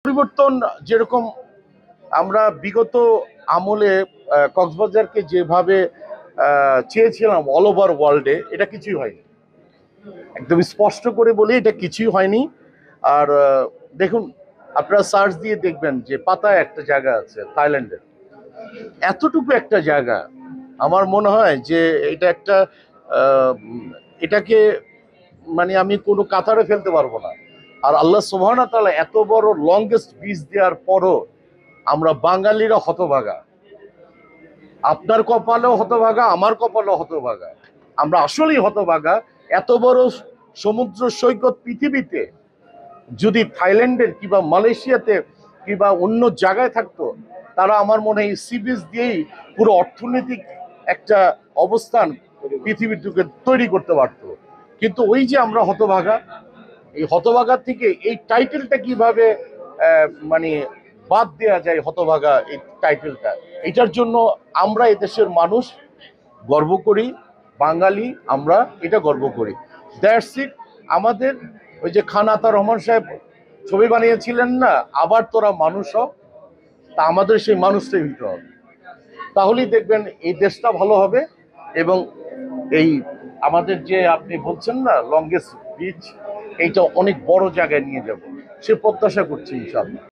পরিবর্তন যেরকম আমরা বিগত আমলে কক্সবাজারকে যেভাবে চেয়েছিলাম অল ওভার ওয়ার্ল্ডে, এটা কিছুই হয়নি। একদম স্পষ্ট করে বলি, এটা কিছুই হয়নি। আর দেখুন, আপনারা সার্চ দিয়ে দেখবেন যে পাতায় একটা জায়গা আছে থাইল্যান্ডের, এতটুকু একটা জায়গা। আমার মনে হয় যে এটা একটা এটাকে মানে আমি কোনো কাতারে ফেলতে পারবো না। আর আল্লাহ সুবহানাহু ওয়া তাআলা এত বড় লংগেস্ট বিচ দেওয়ার পরও আমরা বাঙালিরা হতভাগা। আপনার কপালেও হতভাগা, আমার কপালেও হতভাগা। আমরা আসলেই হতভাগা। এত বড় সমুদ্র সৈকত পৃথিবীতে যদি থাইল্যান্ডের কিংবা মালয়েশিয়াতে কিংবা অন্য জায়গায় থাকতো, তারা আমার মনে হয় সি বিচ দিয়েই পুরো অর্থনৈতিক একটা অবস্থান পৃথিবীকে তৈরি করতে পারতো। কিন্তু ওই যে আমরা হতভাগা, এই হতভাগা থেকে এই টাইটেলটা কিভাবে মানে বাদ দেওয়া যায়, হতভাগা এই টাইটেলটা, এটার জন্য আমরা এদেশের মানুষ গর্ব করি, বাঙালি আমরা এটা গর্ব করি। That's it. আমাদের ওই যে খান আতা রহমান সাহেব ছবি বানিয়েছিলেন না, আবার তোরা মানুষ হ, তা আমাদের সেই মানুষটাই হইতে হবে। তাহলেই দেখবেন এই দেশটা ভালো হবে। এবং এই আমাদের যে আপনি বলছেন না লংগেস্ট বিচ, এইটা অনেক বড় জায়গায় নিয়ে যাব, সে প্রত্যাশা করছি ইনশাআল্লাহ।